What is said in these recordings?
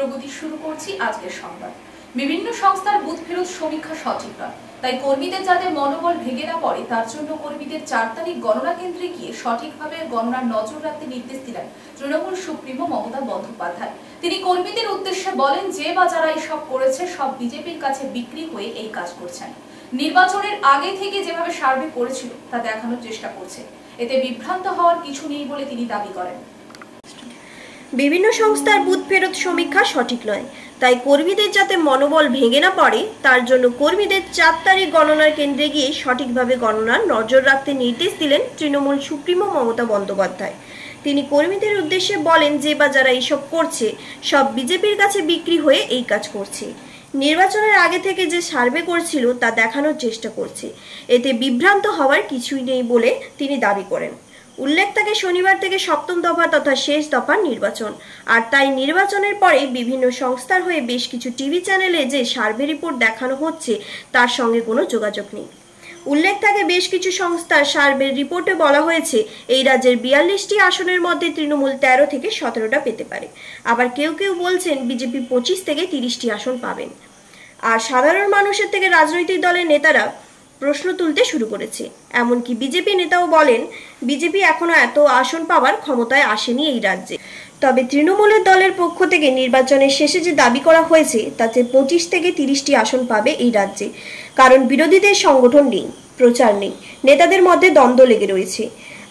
প্রগতি শুরু করছি আজকের সংবাদ। বিভিন্ন সংস্থার বুথ ফেরত সমীক্ষা সঠিক নয়, তাই কর্মীদের যাতে মনোবল ভেঙে না পড়ে তার জন্য কর্মীদের 4 তারিখ গণনা কেন্দ্রে গিয়ে সঠিকভাবে গণনার নজর রাখতে নির্দেশ দিলেন তৃণমূল সুপ্রিমো মমতা বন্দ্যোপাধ্যায়। তিনি কর্মীদের উদ্দেশ্যে বলেন, যে বা যারা এইসব করেছে সব বিজেপির কাছে বিক্রি হয়ে এই কাজ করছেন। নির্বাচনের আগে থেকে যেভাবে সার্ভে করেছিল তা দেখানোর চেষ্টা করছে, এতে বিভ্রান্ত হওয়ার কিছু নেই বলে তিনি দাবি করেন। বিভিন্ন সংস্থার বুথ ফেরত সমীক্ষা সঠিক নয়, তাই কর্মীদের যাতে মনোবল ভেঙে না পড়ে তার জন্য কর্মীদের 4 তারিখ গণনার কেন্দ্রে গিয়ে সঠিকভাবে গণনার নজর রাখতে নির্দেশ দিলেন তৃণমূল সুপ্রিমো মমতা বন্দ্যোপাধ্যায়। তিনি কর্মীদের উদ্দেশ্যে বলেন, যে বা যারা এইসব করছে সব বিজেপির কাছে বিক্রি হয়ে এই কাজ করছে। নির্বাচনের আগে থেকে যে সার্ভে করছিল তা দেখানোর চেষ্টা করছে, এতে বিভ্রান্ত হওয়ার কিছুই নেই বলে তিনি দাবি করেন। উল্লেখ থাকে শনিবার থেকে 7ম দফা তথা শেষ দফার নির্বাচন, আর তাই নির্বাচনের পরে বিভিন্ন সংস্থার হয়ে বেশ কিছু টিভি চ্যানেলে যে সার্ভে রিপোর্ট দেখানো হচ্ছে তার সঙ্গে কোনো যোগাযোগ নেই। উল্লেখ থাকে বেশ কিছু সংস্থার সার্ভের রিপোর্টে বলা হয়েছে এই রাজ্যের 42টি আসনের মধ্যে তৃণমূল 13 থেকে 17টা পেতে পারে। আবার কেউ কেউ বলছেন বিজেপি 25 থেকে 30টি আসন পাবেন। আর সাধারণ মানুষের থেকে রাজনৈতিক দলের নেতারা প্রশ্ন তুলতে শুরু করেছে। এমনকি বিজেপি নেতাও বলেন, বিজেপি এখনো এত আসন পাওয়ার ক্ষমতায় আসেনি এই রাজ্যে। তবে তৃণমূলের দলের পক্ষ থেকে নির্বাচনের শেষে যে দাবি করা হয়েছে তাতে 25 থেকে 30টি আসন পাবে এই রাজ্যে, কারণ বিরোধীদের সংগঠন নেই, প্রচার নেই, নেতাদের মধ্যে দ্বন্দ্ব লেগে রয়েছে।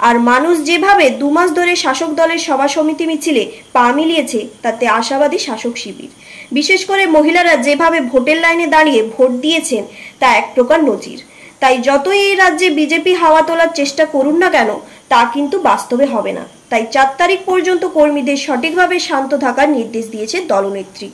আর মানুষ যেভাবে 2 মাস ধরে শাসক দলের সভা সমিতি মিছিলে পা মিলিয়েছে তাতে আশাবাদী শাসক শিবির। বিশেষ করে মহিলারা যেভাবে ভোটের লাইনে দাঁড়িয়ে ভোট দিয়েছেন তা এক প্রকার নজির। তাই যতই এই রাজ্যে বিজেপি হাওয়া তোলার চেষ্টা করুন না কেন তা কিন্তু বাস্তবে হবে না। তাই 4 তারিখ পর্যন্ত কর্মীদের সঠিকভাবে শান্ত থাকার নির্দেশ দিয়েছে দলনেত্রী।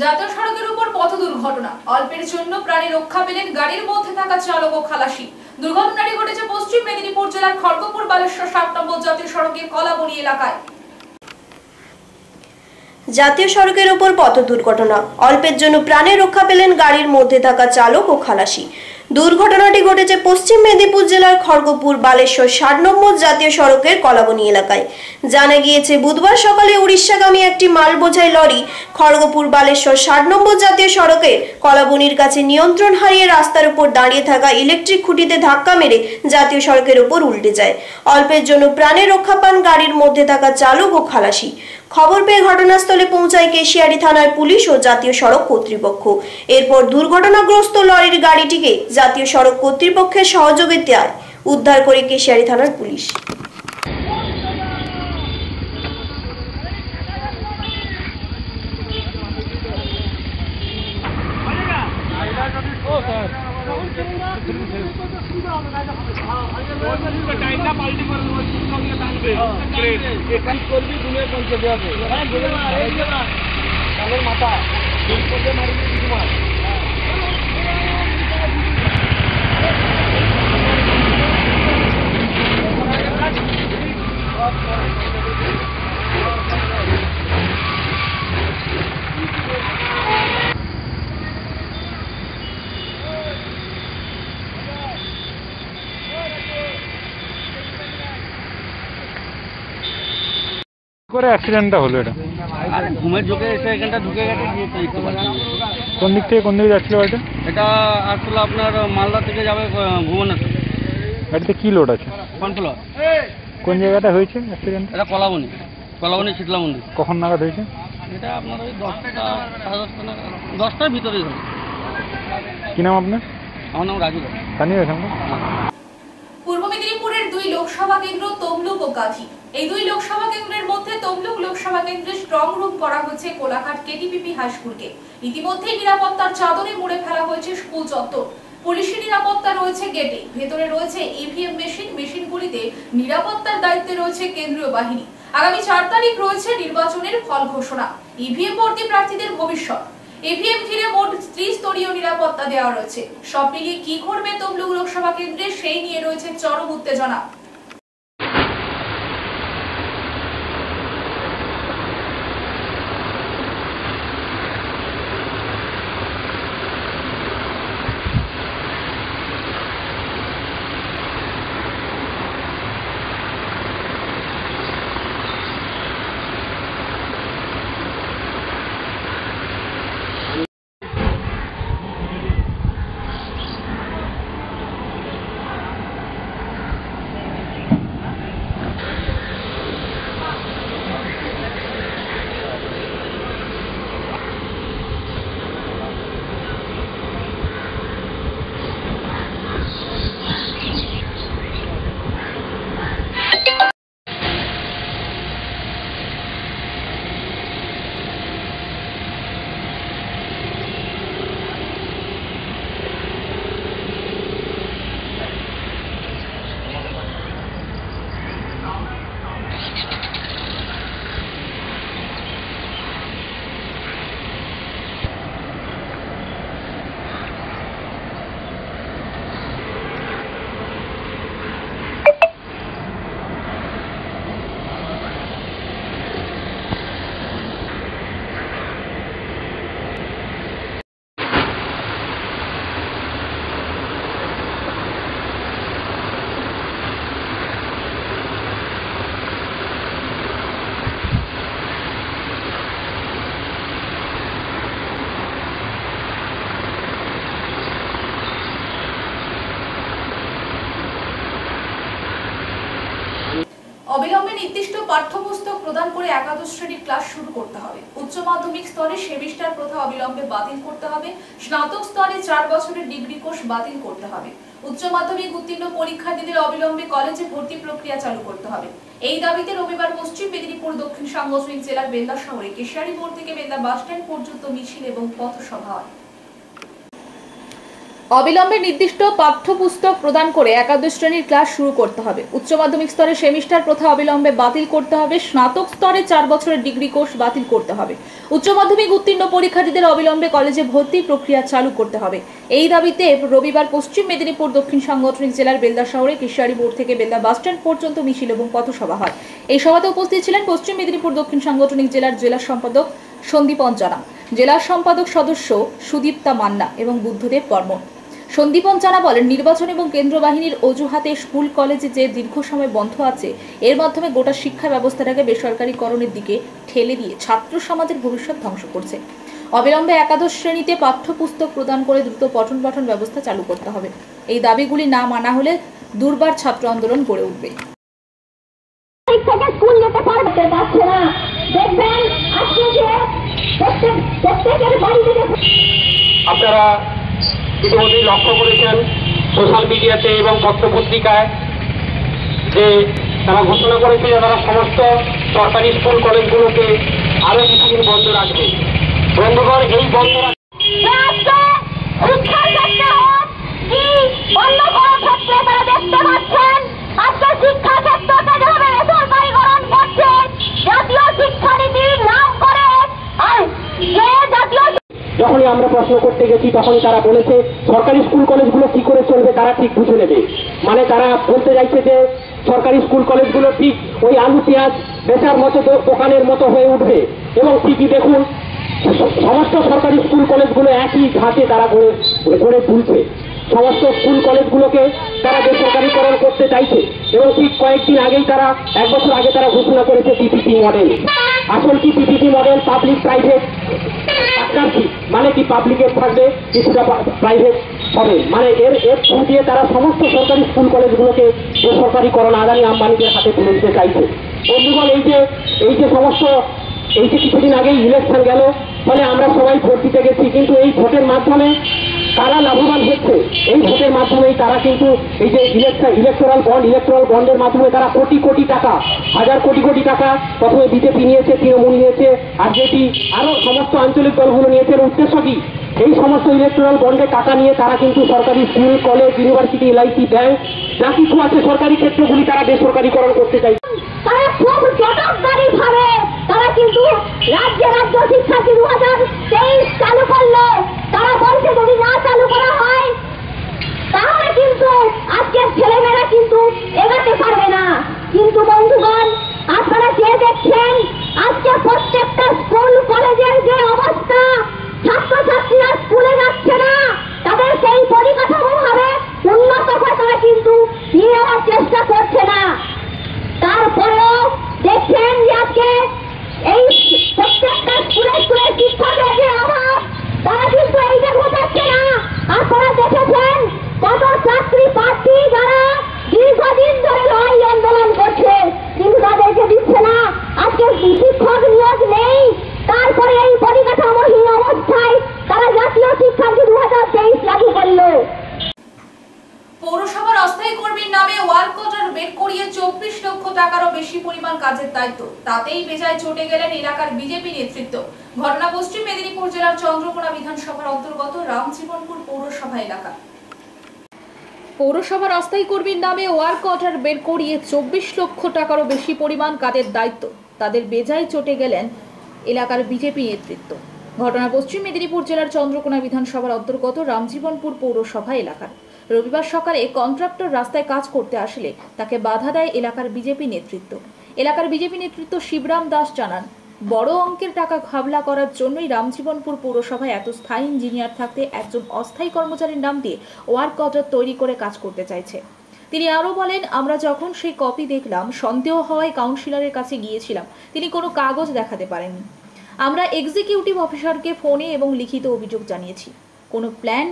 জাতীয় সড়কের উপর পথ দুর্ঘটনা, অল্পের জন্য প্রাণে রক্ষা পেলেন গাড়ির মধ্যে থাকা চালক ও খালাসি। দুর্ঘটনাটি ঘটেছে পশ্চিম মেদিনীপুর জেলার খড়গপুর বালেশ্বর 7 নম্বর জাতীয় সড়কের কলাবনি এলাকায়। জাতীয় সড়কের উপর পথ দুর্ঘটনা, অল্পের জন্য প্রাণে রক্ষা পেলেন গাড়ির মধ্যে থাকা চালক ও খালাসি। দুর্ঘটনাটি ঘটেছে পশ্চিম মেদিনীপুর জেলার খড়গপুর বালেশ্বর 7 নম্বর জাতীয় সড়কের কলাবনি এলাকায়। জানা গিয়েছে, বুধবার সকালে উড়িষ্যাগামী একটি মাল বোঝাই লরি খড়গপুর বালেশ্বর 7 নম্বর জাতীয় সড়কের কলাবনির কাছে নিয়ন্ত্রণ হারিয়ে রাস্তার উপর দাঁড়িয়ে থাকা ইলেকট্রিক খুঁটিতে ধাক্কা মেরে জাতীয় সড়কের উপর উল্টে যায়। অল্পের জন্য প্রাণে রক্ষা পান গাড়ির মধ্যে থাকা চালক ও খালাসি। খবর পেয়ে ঘটনাস্থলে পৌঁছায় কেশিয়ারি থানার পুলিশ ও জাতীয় সড়ক কর্তৃপক্ষ। এরপর দুর্ঘটনাগ্রস্ত লরির গাড়িটিকে জাতীয় সড়ক কর্তৃপক্ষের সহযোগিতায় উদ্ধার করে কেশিয়ারি থানার পুলিশ। করে অ্যাক্সিডেন্টটা হলো এটা? আর ঘুমের ঝোঁকে এসে এখানটা ঢুকে গেছে, গিয়ে তো দেখতে পাচ্ছি। কোন দিক থেকে কোন দিকে যাচ্ছিল এটা? এটা আসলে আপনার মালদা থেকে যাবে ভুবনেশ্বর। গাড়িতে কি লোড আছে? কনফ্লোর। কোন জায়গাটা হয়েছে অ্যাক্সিডেন্ট? এটা কলাবনি শীতলা মন্দির। কখন নাগাদ হয়েছে? এটা আপনার ওই 10টা সাড়ে 10টা নাগাদ, 10টার ভিতরেই হবে। কি নাম আপনার? আমার নাম রাজু। স্থানীয় এখানে? পূর্ব মেদিনীপুরের দুই লোকসভা কেন্দ্র তমলুক ও কাঁথি। এই দুই লোকসভা কেন্দ্রের মধ্যে তমলুক লোকসভা কেন্দ্রে স্ট্রং রুম করা হয়েছে কোলাঘাট কেটিপিপি হাই স্কুলকে। ইতিমধ্যেই নিরাপত্তার চাদরে মুড়ে ফেলা হয়েছে স্কুল চত্বর। পুলিশি নিরাপত্তা রয়েছে গেটে, ভেতরে রয়েছে ইভিএম মেশিনগুলিতে নিরাপত্তার দায়িত্বে রয়েছে কেন্দ্রীয় বাহিনী। আগামী 4 তারিখ রয়েছে নির্বাচনের ফল ঘোষণা, ইভিএম ভর্তি প্রার্থীদের ভবিষ্যৎ। ইভিএম ঘিরে মোট 30 স্তরীয় নিরাপত্তা দেওয়া রয়েছে। সব মিলিয়ে কি ঘটবে তমলুক লোকসভা কেন্দ্রে সেই নিয়ে রয়েছে চরম উত্তেজনা। অবিলম্বে নির্দিষ্ট পাঠ্যপুস্তক প্রদান করে একাদশ শ্রেণীর ক্লাস শুরু করতে হবে। উচ্চ মাধ্যমিক স্তরে সেমিস্টার প্রথা অবিলম্বে বাতিল করতে হবে। স্নাতক স্তরে 4 বছরের ডিগ্রি কোর্স বাতিল করতে হবে। উচ্চ মাধ্যমিক উত্তীর্ণ পরীক্ষার্থীদের অবিলম্বে কলেজে ভর্তি প্রক্রিয়া চালু করতে হবে। এই দাবিতে রবিবার পশ্চিম মেদিনীপুর দক্ষিণ সাংগঠনিক জেলার বেলদা শহরে কেশিয়ারি মোড় থেকে বেলদা বাসস্ট্যান্ড পর্যন্ত মিছিল এবং পথসভা হয়। অবিলম্বে নির্দিষ্ট পাঠ্যপুস্তক প্রদান করে একাদশ শ্রেণীর ক্লাস শুরু করতে হবে। উচ্চ মাধ্যমিক স্তরে সেমিস্টার প্রথা অবিলম্বে বাতিল করতে হবে। স্নাতক স্তরে 4 বছরের ডিগ্রি কোর্স বাতিল করতে হবে। উচ্চ মাধ্যমিক উত্তীর্ণ পরীক্ষার্থীদের অবিলম্বে কলেজে ভর্তি প্রক্রিয়া চালু করতে হবে। এই দাবিতে রবিবার পশ্চিম মেদিনীপুর দক্ষিণ সাংগঠনিক জেলার বেলদা শহরে কেশিয়ারি মোড় থেকে বেলদা বাসস্ট্যান্ড পর্যন্ত মিছিল এবং পথসভা হয়। এই সভাতে উপস্থিত ছিলেন পশ্চিম মেদিনীপুর দক্ষিণ সাংগঠনিক জেলার জেলা সম্পাদক সন্দীপন জানা, জেলা সম্পাদক সদস্য সুদীপ্তা মান্না এবং বুদ্ধদেব বর্মন। সন্দীপন জানা বলেন, নির্বাচন এবং কেন্দ্র বাহিনীর অজুহাতে স্কুল কলেজে যে দীর্ঘ সময় বন্ধ আছে, এর মাধ্যমে গোটা শিক্ষা ব্যবস্থাটাকে বেসরকারীকরণের দিকে ঠেলে দিয়ে ছাত্র সমাজের ভবিষ্যৎ ধ্বংস করছে। অবিলম্বে একাদশ শ্রেণীতে পাঠ্যপুস্তক প্রদান করে দ্রুত পঠন পাঠন ব্যবস্থা চালু করতে হবে। এই দাবিগুলি না মানা হলে দুর্বার ছাত্র আন্দোলন গড়ে উঠবে। স্কুল যেতে পারছে না, দেখবেন আজকে যে প্রত্যেকের বাড়িতে আপনারা ইতিমধ্যেই লক্ষ্য করেছেন সোশ্যাল মিডিয়াতে এবং পত্রপত্রিকায় যে তারা ঘোষণা করেছে যে তারা সমস্ত সরকারি স্কুল কলেজগুলোকে আরো কিছুদিন বন্ধ রাখবে। বন্ধুগণ, এই বন্ধ শিক্ষার ক্ষেত্রে হোক কি অন্য কোনো ক্ষেত্রে তারা দেখতে পাচ্ছেন আজকে শিক্ষা ক্ষেত্রকে যেভাবে বেসরকারীকরণ করছে, জাতীয় শিক্ষানীতির নাম করে আর যে জাতীয় যখনই আমরা প্রশ্ন করতে গেছি তখনই তারা বলেছে সরকারি স্কুল কলেজগুলো কি করে চলবে তারা ঠিক বুঝে নেবে। মানে তারা বলতে চাইছে যে সরকারি স্কুল কলেজগুলো ঠিক ওই আলু পেঁয়াজ বেচার মতো দোকানের মতো হয়ে উঠবে এবং ঠিকই দেখুন সমস্ত সরকারি স্কুল কলেজগুলো একই ঘাটে তারা গড়ে তুলছে। সমস্ত স্কুল কলেজগুলোকে তারা বেসরকারিকরণ করতে চাইছে এবং ঠিক কয়েকদিন আগেই তারা 1 বছর আগে তারা ঘোষণা করেছে পিপিপি মডেল। আসল কি PPP model? Public private partnership, মানে কি পাবলিকের থাকবে কিছুটা প্রাইভেট হবে, মানে এর থ্রু দিয়ে তারা সমস্ত সরকারি স্কুল কলেজগুলোকে বেসরকারিকরণ আদানি আম্বানিদের হাতে তুলে দিতে চাইছে। বন্ধুগণ, এই যে সমস্ত কিছুদিন আগেই ইলেকশন গেল, ফলে আমরা সবাই ভোট দিতে গেছি, কিন্তু এই ভোটের মাধ্যমে তারা লাভবান হচ্ছে। এই ভোটের মাধ্যমেই তারা কিন্তু এই যে ইলেকট্রাল বন্ডের মাধ্যমে তারা কোটি কোটি টাকা, হাজার কোটি কোটি টাকা প্রথমে বিজেপি নিয়েছে, তৃণমূল নিয়েছে, আরজেডি আরো সমস্ত আঞ্চলিক দলগুলো নিয়েছে। উদ্দেশ্য কি? এই সমস্ত ইলেকট্রাল বন্ডে টাকা নিয়ে তারা কিন্তু সরকারি school college university LIC bank যা কিছু আছে সরকারি ক্ষেত্রগুলি তারা বেসরকারিকরণ করতে চাই। তারা খুব জটকদারি ভাবে তারা কিন্তু রাজ্য শিক্ষানীতি 2023 চালু করলো। তারা বলছে যদি না চালু করা হয় তাহলে কিন্তু আজকের ছেলেমেয়েরা কিন্তু এগাতে পারবে না। কিন্তু বন্ধুগণ, আপনারা যে দেখছেন আজকে প্রত্যেকটা স্কুল কলেজের যে অবস্থা, ছাত্রছাত্রীরা স্কুলে যাচ্ছে না, তাদের সেই পরিকাঠামো ভাবে উন্নত করে তারা কিন্তু নিয়ে যাওয়ার চেষ্টা করছে না। তারপরেও দেখছেন যে আজকে এই প্রত্যেকটা স্কুলে শিক্ষকের যে অভাব, তারা কিন্তু এইটা বোঝাচ্ছে না। আপনারা দেখেছেন কত চাকরি প্রার্থী যারা দীর্ঘদিন ধরে লড়াই আন্দোলন করছে, কিন্তু তাদেরকে দিচ্ছে না। আজকে শিক্ষক নিয়োগ নেই, তারপরে এই পরিকাঠামোহীন অবস্থায় তারা জাতীয় শিক্ষানীতি 2023 লাগু করলো। পৌরসভার অস্থায়ী কর্মীর নামে ওয়ার্ক অর্ডার বের করিয়ে 24 লক্ষ টাকারও বেশি পরিমাণ কাজের দায়িত্ব, তাতেই বেজায় চটে গেলেন এলাকার বিজেপি নেতৃত্ব। ঘটনা পশ্চিম মেদিনীপুর জেলার চন্দ্রকোনা বিধানসভার অন্তর্গত রামজীবনপুর পৌরসভা এলাকা। পৌরসভার অস্থায়ী কর্মীর নামে ওয়ার্ক অর্ডার বের করিয়ে 24 লক্ষ টাকারও বেশি পরিমাণ কাজের দায়িত্ব, তাদের বেজায় চটে গেলেন এলাকার বিজেপি নেতৃত্ব। ঘটনা পশ্চিম মেদিনীপুর জেলার চন্দ্রকোনা বিধানসভার অন্তর্গত রামজীবনপুর পৌরসভা এলাকার। রবিবার সকালে কন্ট্রাক্টর রাস্তায় কাজ করতে আসলে তাকে বাধা দেয় এলাকার বিজেপি নেতৃত্ব। এলাকার বিজেপি নেতৃত্ব শিবরাম দাস জানান, বড় অঙ্কের টাকা ঘাবলা করার জন্যই রামজীবনপুর পৌরসভায় এত স্থায়ী ইঞ্জিনিয়ার থাকতে একজন অস্থায়ী কর্মচারীর নাম দিয়ে ওয়ার্ক অর্ডার তৈরি করে কাজ করতে চাইছে। তিনি আরও বলেন, আমরা যখন সেই কপি দেখলাম সন্দেহ হওয়ায় কাউন্সিলরের কাছে গিয়েছিলাম, তিনি কোনো কাগজ দেখাতে পারেননি। আমরা এক্সিকিউটিভ অফিসারকে ফোনে এবং লিখিত অভিযোগ জানিয়েছি, কোনো প্ল্যান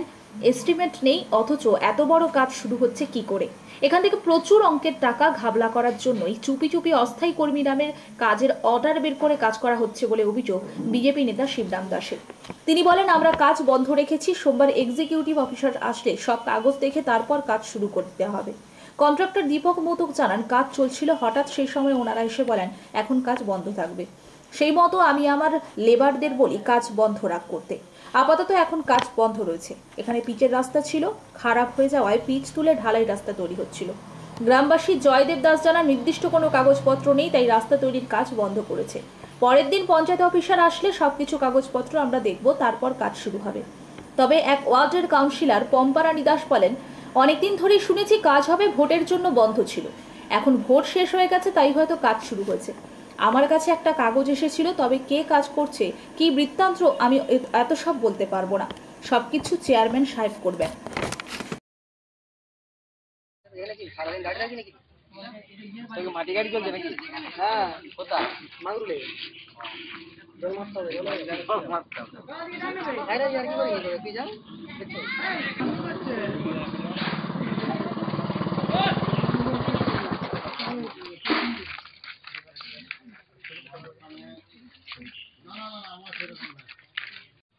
এস্টিমেট নেই, অথচ এত বড় কাজ শুরু হচ্ছে কি করে? এখান থেকে প্রচুর অঙ্কের টাকা ঘাবলা করার জন্যই চুপি চুপি অস্থায়ী কর্মী নামের কাজের অর্ডার বের করে কাজ করা হচ্ছে বলে অভিযোগ বিজেপি নেতা শিবরাম দাসের। তিনি বলেন, আমরা কাজ বন্ধ রেখেছি, সোমবার এক্সিকিউটিভ অফিসার আসলে সব কাগজ দেখে তারপর কাজ শুরু করতে হবে। কন্ট্রাক্টর দীপক মৌতুক জানান, কাজ চলছিল, হঠাৎ সেই সময় ওনারা এসে বলেন এখন কাজ বন্ধ থাকবে। সেই মতো আমি আমার লেবারদের বলি কাজ বন্ধ করতে। আপাতত এখন কাজ বন্ধ রয়েছে। এখানে পিচের রাস্তা ছিল, খারাপ হয়ে যাওয়ায় পিচ তুলে ঢালাই রাস্তা তৈরি হচ্ছিল। গ্রামবাসী জয়দেব দাস জানান, নির্দিষ্ট কোনো কাগজপত্র নেই, তাই রাস্তা তৈরির কাজ বন্ধ করেছে। পরের দিন পঞ্চায়েত অফিসার আসলে সবকিছু কাগজপত্র আমরা দেখব, তারপর কাজ শুরু হবে। তবে এক ওয়ার্ডের কাউন্সিলর পম্পারানী দাস বলেন, অনেকদিন ধরেই শুনেছি কাজ হবে, ভোটের জন্য বন্ধ ছিল, এখন ভোট শেষ হয়ে গেছে তাই হয়তো কাজ শুরু হয়েছে। আমার কাছে একটা কাগজ এসেছিল, তবে কে কাজ করছে কি বৃত্তান্ত আমি এত সব বলতে পারবো না, সবকিছু চেয়ারম্যান সাহেব করবেন। মাটি গাড়ি চলছে নাকি? হ্যাঁ, কোথায়? মাগুরুলে।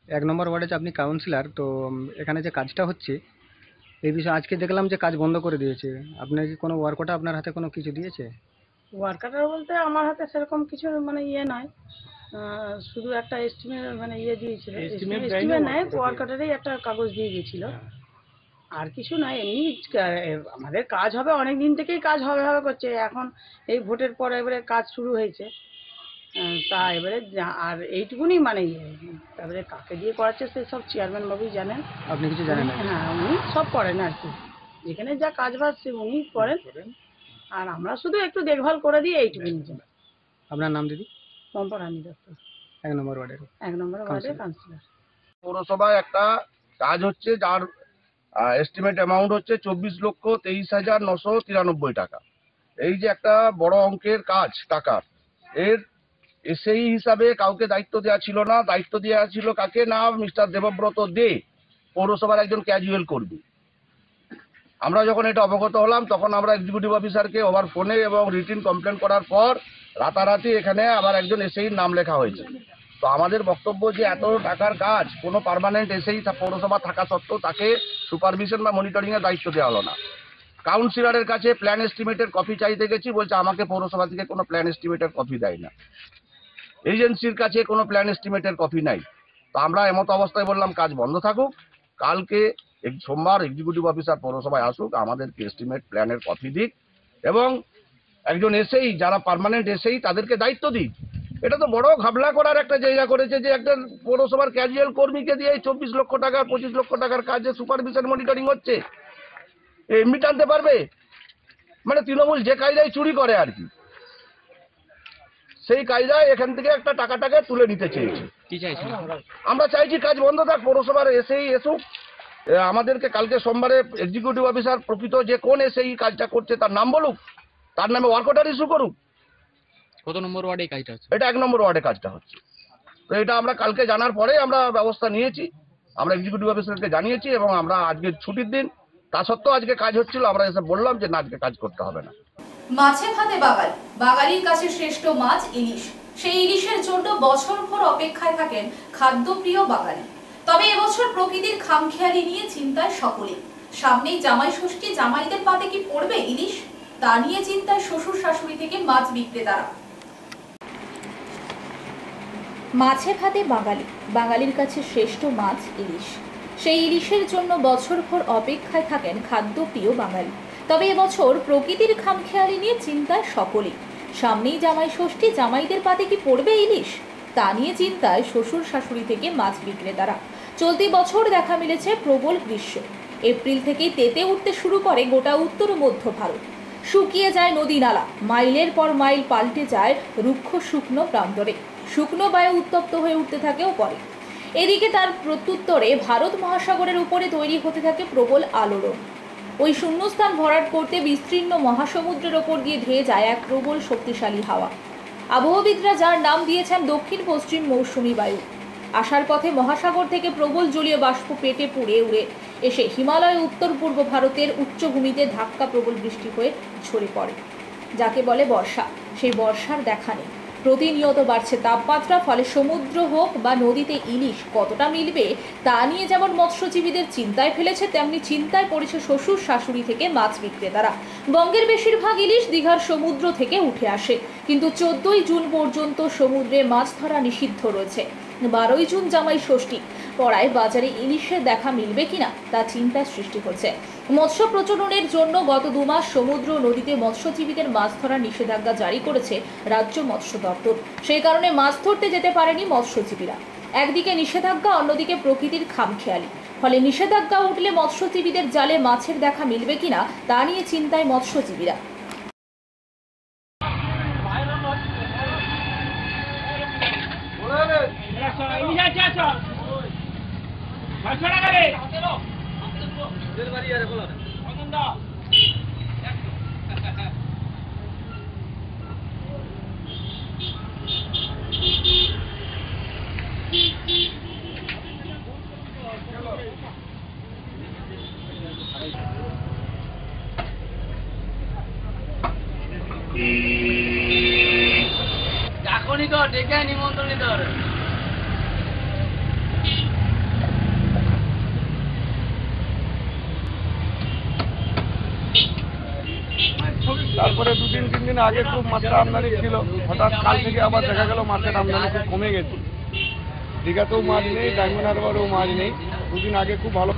এক নম্বর ওয়ার্ডে আপনি কাউন্সিলর, তো এখানে যে কাজটা হচ্ছে এই বিষয়ে আজকে দেখলাম যে কাজ বন্ধ করে দিয়েছে। আপনার কি কোনো ওয়ার্কটা আপনার হাতে কোনো কিছু দিয়েছে? ওয়ার্কার বলতে আমার হাতে সেরকম কিছু মানে ইয়ে নয়, শুধু একটা এস্টিমেট মানে ইয়ে দিয়েছিল, এস্টিমেট নেয় ওয়ার্কারেরই একটা কাগজ দিয়ে গিয়েছিল, আর কিছু নয়। এমনি আমাদের কাজ হবে, অনেক দিন থেকেই কাজ হবে হবে করছে, এখন এই ভোটের পর এবারে কাজ শুরু হয়েছে, তা এবারে আর এইটুকুনি মানে তারপরে কাকে দিয়ে করাচ্ছে সে সব চেয়ারম্যান বাবুই জানেন। আপনি কিছু জানেন না? হ্যাঁ, উনি সব করেন আর কি, যেখানে যা কাজ বাজ সে উনি করেন, আর আমরা শুধু একটু দেখভাল করে দিই এইটুকুনি। আপনার নাম দিদি? পম্পারানী দত্ত, 1 নম্বর ওয়ার্ডের এক নম্বর ওয়ার্ডের কাউন্সিলর। পৌরসভায় একটা কাজ হচ্ছে, যার এস্টিমেট অ্যামাউন্ট হচ্ছে 24,23,993 টাকা। এই যে একটা বড় অঙ্কের কাজ টাকার, এর সেই হিসাবে কাউকে দায়িত্ব দেওয়া ছিল না। দায়িত্ব দেওয়া ছিল কাকে না, মিস্টার দেবব্রত দে, পৌরসভার একজন ক্যাজুয়াল কর্মী। আমরা যখন এটা অবগত হলাম তখন আমরা এক্সিকিউটিভ অফিসারকে ওভার ফোনে এবং রিটিন কমপ্লেন করার পর রাতারাতি এখানে আবার একজন এসএইর নাম লেখা হয়েছে। তো আমাদের বক্তব্য যে এত টাকার কাজ কোনো পার্মানেন্ট এসএই পৌরসভা থাকা সত্ত্বেও তাকে সুপারভিশন বা মনিটরিংয়ের দায়িত্ব দেওয়া হলো না। কাউন্সিলরের কাছে প্ল্যান এস্টিমেটের কপি চাইতে গেছি, বলছে আমাকে পৌরসভা থেকে কোনো প্ল্যান এস্টিমেটের কপি দেয় না। এজেন্সির কাছে কোনো প্ল্যান এস্টিমেটের কপি নাই। তো আমরা এমত অবস্থায় বললাম কাজ বন্ধ থাকুক, কালকে সোমবার এক্সিকিউটিভ অফিসার পৌরসভায় আসুক, আমাদেরকে এস্টিমেট প্ল্যানের কপি দিক এবং একজন এসেই যারা পার্মানেন্ট এসেই তাদেরকে দায়িত্ব দিক। এটা তো বড় ঘাবলা করার একটা জায়গা করেছে যে একটা পৌরসভার ক্যাজুয়াল কর্মীকে দিয়ে 24 লক্ষ টাকা 25 লক্ষ টাকার কাজে সুপারভিশন মনিটরিং হচ্ছে, এমনি টানতে পারবে? মানে তৃণমূল যে কায়দায় চুরি করে আর কি, সেই কায়দায় এখান থেকে একটা টাকাটাকে তুলে নিতে চেয়েছে। কি চাইছেন? আমরা চাইছি কাজ বন্ধ থাক, পৌরসভার এসেই এসুক। আমাদেরকে কালকে সোমবারে এক্সিকিউটিভ অফিসার প্রকৃত যে কোন এসেই কাজটা করছে তার নাম বলুক, তার নামে ওয়ার্ক অর্ডার ইস্যু করুক। কত নম্বর ওয়ার্ডে কাজটা হচ্ছে? এটা 1 নম্বর ওয়ার্ডে কাজটা হচ্ছে। তো এটা আমরা কালকে জানার পরে আমরা ব্যবস্থা নিয়েছি, আমরা এক্সিকিউটিভ অফিসারকে জানিয়েছি এবং আমরা আজকে ছুটির দিন, তা সত্ত্বেও আজকে কাজ হচ্ছিল, আমরা এসে বললাম যে না আজকে কাজ করতে হবে না। মাছে ভাতে বাঙালি, বাঙালির কাছে শ্রেষ্ঠ মাছ ইলিশ। সেই ইলিশের জন্য বছরভর অপেক্ষায় থাকেন খাদ্যপ্রিয় বাঙালি। তবে এবছর প্রকৃতির খামখেয়ালি নিয়ে চিন্তায় সকলে। সামনেই জামাই ষষ্ঠী, জামাইদের পাতে কি পড়বে ইলিশ, তা নিয়ে চিন্তায় শ্বশুর শাশুড়ি থেকে মাছ বিক্রেতারা। মাছে ভাতে বাঙালি, বাঙালির কাছে শ্রেষ্ঠ মাছ ইলিশ। সেই ইলিশের জন্য বছরভর অপেক্ষায় থাকেন খাদ্যপ্রিয় বাঙালি। তবে এবছর প্রকৃতির খামখেয়ালি নিয়ে চিন্তায় সকলেই। সামনেই জামাই ষষ্ঠী, জামাইদের পাতে কি পড়বে ইলিশ, তা নিয়ে চিন্তায় শ্বশুর শাশুড়ি থেকে মাছ বিক্রেতারা। চলতি বছর দেখা মিলেছে প্রবল গ্রীষ্ম। এপ্রিল থেকেই তেতে উঠতে শুরু করে গোটা উত্তর ও মধ্য ভারত। শুকিয়ে যায় নদী নালা, মাইলের পর মাইল পাল্টে যায় রুক্ষ শুকনো প্রান্তরে। শুকনো বায়ু উত্তপ্ত হয়ে উঠতে থাকেও পরে। এদিকে তার প্রত্যুত্তরে ভারত মহাসাগরের উপরে তৈরি হতে থাকে প্রবল আলোড়ন। ওই শূন্যস্থান ভরাট করতে বিস্তীর্ণ মহাসমুদ্রের ওপর দিয়ে ধেয়ে যায় এক প্রবল শক্তিশালী হাওয়া। আবহবিদরা যার নাম দিয়েছেন দক্ষিণ পশ্চিম মৌসুমী বায়ু। আসার পথে মহাসাগর থেকে প্রবল জলীয় বাষ্প পেটে পুড়ে উড়ে এসে হিমালয় উত্তর পূর্ব ভারতের উচ্চভূমিতে ধাক্কা প্রবল বৃষ্টি হয়ে ঝরে পড়ে, যাকে বলে বর্ষা। সেই বর্ষার দেখা নেই। প্রতিনিয়ত বাড়ছে তাপমাত্রা, ফলে সমুদ্র হোক বা নদীতে ইলিশ কতটা মিলবে তা নিয়ে যেমন মৎস্যজীবীদের চিন্তায় ফেলেছে, তেমনি চিন্তায় পড়েছে শ্বশুর শাশুড়ি থেকে মাছ বিক্রেতারা। বঙ্গের বেশিরভাগ ইলিশ দীঘার সমুদ্র থেকে উঠে আসে, কিন্তু 14ই জুন পর্যন্ত সমুদ্রে মাছ ধরা নিষিদ্ধ রয়েছে। 12ই জুন জামাই ষষ্ঠী পড়ায় বাজারে ইলিশের দেখা মিলবে কিনা তা চিন্তার সৃষ্টি হচ্ছে। মৎস্য প্রচলনের জন্য গত 2 মাস সমুদ্র নদীতে মৎস্যজীবীদের মাছ ধরার নিষেধাজ্ঞা জারি করেছে রাজ্য মৎস্য দপ্তর। সেই কারণে মাছ ধরতে যেতে পারেনি মৎস্যজীবীরা। একদিকে নিষেধাজ্ঞা, অন্যদিকে প্রকৃতির খামখেয়ালি। ফলে নিষেধাজ্ঞা উঠলে মৎস্যজীবীদের জালে মাছের দেখা মিলবে কিনা তা নিয়ে চিন্তায় মৎস্যজীবীরা। এখনই তো ডেকে নিমন্ত্রণ নিতে হবে। তারপরে 2-3 দিন আগে খুব মাত্রা আমদানি ছিল, হঠাৎ কাল থেকে আবার দেখা গেল মাছের আমদানি খুব কমে গেছে। দীঘাতেও মাছ নেই, ডায়মন্ড হারবারেও মাছ নেই। 2 দিন আগে খুব ভালো।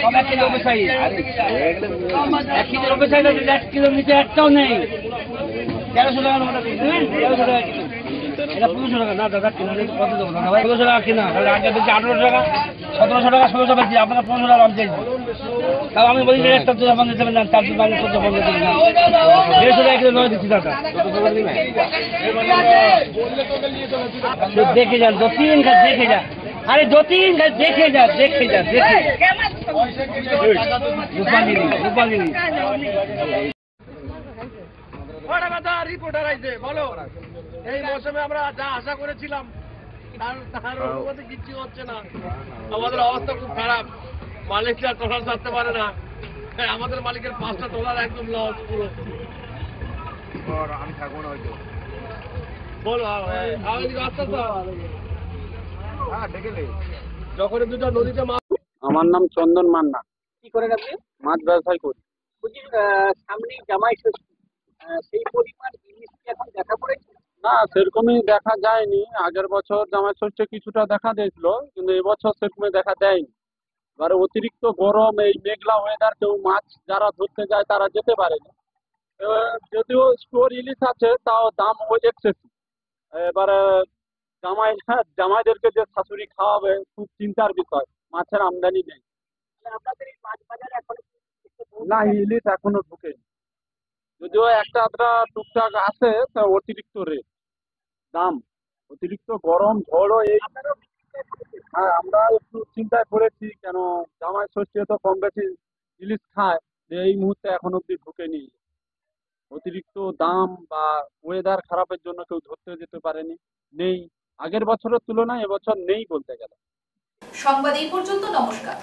সব 1 KG over size 1 KG over size আছে 1 কিলো নিচে একটাও নেই 1300 টাকা নোটা দিন 1300 টাকা কিলো এটা 1500 টাকা না দাদা কিলো কত দেবো দাদা ভাই 1500 টাকা কিনা তাহলে আগে দিচ্ছি 1800 টাকা 1700 টাকা 1600 টাকা আপনারা 1500 টাকা আমি চাইছি তাও আমি বলি যে একটা তো বন্ধ দেবেন না তার জন্য আমি কত বন্ধ দেবেন না 150 টাকা কিলো নয় দিচ্ছি দাদা দেখে যান 2-3 গাছ দেখে যান আরে 2-3 গাছ দেখে যা দেখে রূপালী রিপোর্টার আইছে বলো এই মৌসুমে আমরা যা আশা করেছিলাম তার অনুমতি কিচ্ছু হচ্ছে না আমাদের অবস্থা খুব খারাপ মালিকরা ট্রলার ছাড়তে পারে না আমাদের মালিকের 5টা ট্রলার একদম লস পুরো আমি থাকবো না হয়তো বলো রাস্তা তো হ্যাঁ দেখলে যখন দুটো নদীতে মাছ। আমার নাম চন্দন মান্না। কি করেন আপনি মাছ ব্যবসায় করি। বলছি সামনেই জামাই ষষ্ঠী সেই পরিমাণ ইলিশ কি এখন দেখা পড়েছে না সেরকমই দেখা যায়নি, আগের বছর জামাই ষষ্ঠী কিছুটা দেখা দিয়েছিল কিন্তু এবছর সেরকমই দেখা দেয়নি। এবারে অতিরিক্ত গরম, এই মেঘলা ওয়েদার, কেউ মাছ যারা ধরতে যায় তারা যেতে পারে না। যদিও স্টোর ইলিশ আছে তাও দাম এক্সেসিভ। এবারে জামাইদেরকে যে শাশুড়ি খাওয়াবে খুব চিন্তার বিষয়, মাছের আমদানি নেই। আপনাদের এই মাছ বাজারে এখন না ইলিশ এখনো ঢুকেনি, যদিও একটা আধটা টুকটাক আসে তা অতিরিক্ত রেট দাম, অতিরিক্ত গরম ঝড়ও এই। হ্যাঁ আমরা একটু চিন্তায় পড়েছি, কেন জামাই ষষ্ঠী তো কম বেশি ইলিশ খায়, যে এই মুহূর্তে এখন অব্দি ঢুকেনি। অতিরিক্ত দাম বা ওয়েদার খারাপের জন্য কেউ ধরতে যেতে পারেনি, নেই। আগের বছরের তুলনায় এবছর নেই বলতে গেলে। সংবাদ এই পর্যন্ত, নমস্কার।